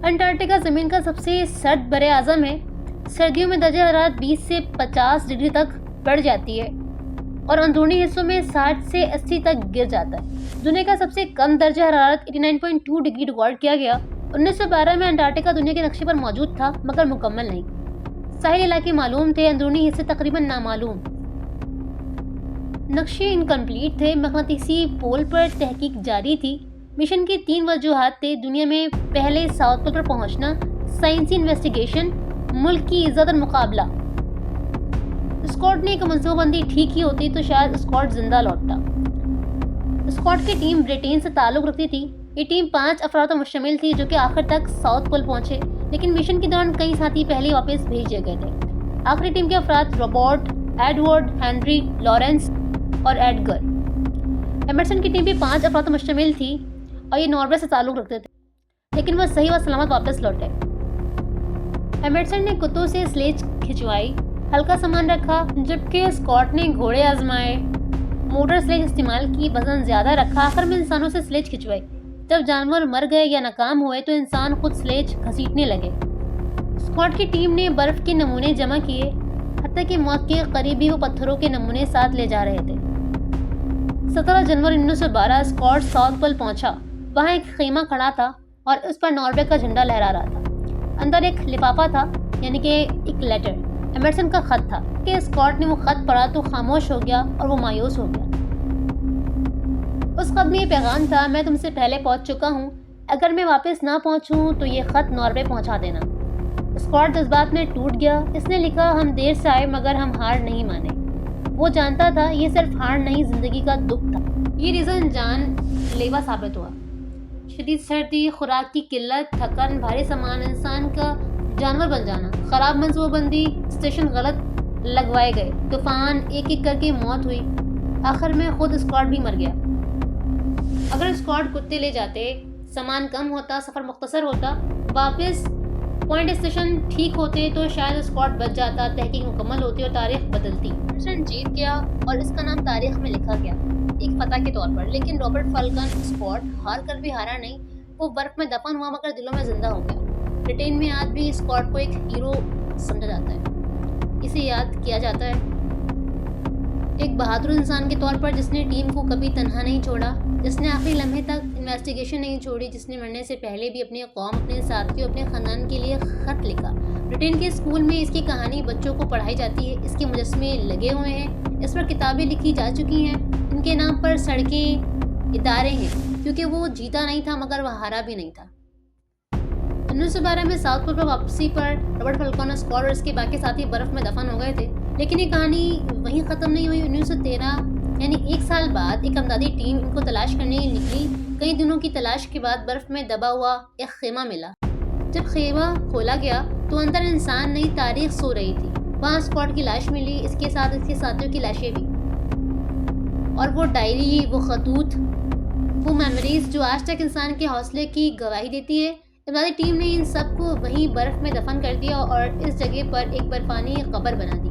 Antarctica ज़मीन का सबसे सर्द बरे आज़म है। सर्दियों में दर्जा हरारत 20 से 50 डिग्री तक बढ़ जाती है और अंदरूनी हिस्सों में 60 से 80 तक गिर जाता है। दुनिया का सबसे कम दर्जा हरारत 89.2 डिग्री रिकॉर्ड किया गया। 1912 में अंटार्कटिका दुनिया के नक्शे पर मौजूद था, मगर मुकम्मल नहीं। साहिल इलाके मालूम थे, अंदरूनी हिस्से तकरीबन नामालूम। नक्शे इनकम्प्लीट थे। मकनातीसी पोल पर तहकीक जारी थी। मिशन की 3 वजूहात थे: दुनिया में पहले साउथ पोल पर पहुंचना, साइंसी इन्वेस्टिगेशन, मुल्क की इज्जत और मुकाबला। स्कॉट ने एक मनसूबाबंदी ठीक ही होती तो शायद स्कॉट जिंदा लौटता। स्कॉट की टीम ब्रिटेन से ताल्लुक रखती थी। ये टीम 5 अफराद पर मुश्तमिल थी जो कि आखिर तक साउथ पोल पहुंचे, लेकिन मिशन के दौरान कई साथी पहले ही वापस भेज दिए गए थे। आखिरी टीम के अफराद रॉबर्ट, एडवर्ड, हेनरी, लॉरेंस और एडगर। एमर्सन की टीम भी 5 अफराद पर मुश्तमिल थी और ये नॉर्वे से ताल्लुक रखते थे, लेकिन वह सही व सलामत वापस लौटे। एमर्सन ने कुत्तों से स्लेज खिंचवाई, हल्का सामान रखा, जबकि स्कॉट ने घोड़े आजमाए, मोटर स्लेज इस्तेमाल की, वजन ज्यादा रखा। आखिर में इंसानों से स्लेज खिंचवाई। जब जानवर मर गए या नाकाम हुए तो इंसान खुद स्लेज घसीटने लगे। स्कॉट की टीम ने बर्फ के नमूने जमा किए, हत्ता कि मौत के करीबी वो पत्थरों के नमूने साथ ले जा रहे थे। 17 जनवरी 1912 स्कॉट साउथ पोल पहुंचा। वहां एक खेमा खड़ा था और उस पर नॉर्वे का झंडा लहरा रहा था। अंदर एक लिफाफा था, यानी कि एक लेटर। एमर्सन का खत था कि स्कॉट ने वो खत पढ़ा तो खामोश हो गया और वो मायूस हो गया। उस खत में ये पैगाम था: मैं तुमसे पहले पहुंच चुका हूँ, अगर मैं वापस ना पहुंचूं तो ये खत नॉर्वे पहुंचा देना। स्कॉट जज्बात में टूट गया। इसने लिखा: हम देर से आए मगर हम हार नहीं माने। वो जानता था ये सिर्फ हार नहीं, जिंदगी का दुख था। ये रीज़न जान लेवा साबित हुआ। शदीद सर्दी, खुराक की किल्लत, थकन, भारी सामान, इंसान का जानवर बन जाना, खराब मंसूबाबंदी, स्टेशन गलत लगवाए गए, तूफान, एक एक करके मौत हुई। आखिर में खुद स्कॉट भी मर गया। अगर स्कॉट कुत्ते ले जाते, सामान कम होता, सफ़र मुख्तसर होता, वापस पॉइंट स्टेशन ठीक होते तो शायद स्कॉट बच जाता, तहकीक मुकम्मल होती और तारीख बदलती। मिशन जीत गया और इसका नाम तारीख में लिखा गया, एक फतह के तौर पर। लेकिन रॉबर्ट फॉल्कन स्कॉट हार कर भी हारा नहीं। वो बर्फ में दफन हुआ मगर दिलों में जिंदा हो गया। ब्रिटेन में आज भी स्कॉट को एक हीरो समझा जाता है। इसे याद किया जाता है एक बहादुर इंसान के तौर पर, जिसने टीम को कभी तन्हा नहीं छोड़ा, जिसने आखिरी लम्हे तक इन्वेस्टिगेशन नहीं छोड़ी, जिसने मरने से पहले भी अपने कौम, अपने साथियों, अपने खानदान के लिए खत लिखा। ब्रिटेन के स्कूल में इसकी कहानी बच्चों को पढ़ाई जाती है। इसके मुजस्मे लगे हुए हैं, इस पर किताबें लिखी जा चुकी हैं, इनके नाम पर सड़कें, इदारे हैं, क्योंकि वो जीता नहीं था मगर वह हारा भी नहीं था। 1912 में साउथ पोल पर वापसी पर रॉबर्ट फॉल्कन, स्कॉट और इसके बाकी साथी बर्फ में दफन हो गए थे, लेकिन ये कहानी वहीं ख़त्म नहीं हुई। 1913 यानी 1 साल बाद एक अमदादी टीम इनको तलाश करने निकली। कई दिनों की तलाश के बाद बर्फ में दबा हुआ एक खेमा मिला। जब खेमा खोला गया तो अंदर इंसान नहीं, तारीख सो रही थी। वहाँ स्कॉट की लाश मिली, इसके साथ इसके साथियों की लाशें भी, और वो डायरी, वो खतूत, वो मेमोरीज जो आज तक इंसान के हौसले की गवाही देती है। इमदादी टीम ने इन सबको वहीं बर्फ में दफन कर दिया और इस जगह पर एक बर्फानी कब्र बना दी।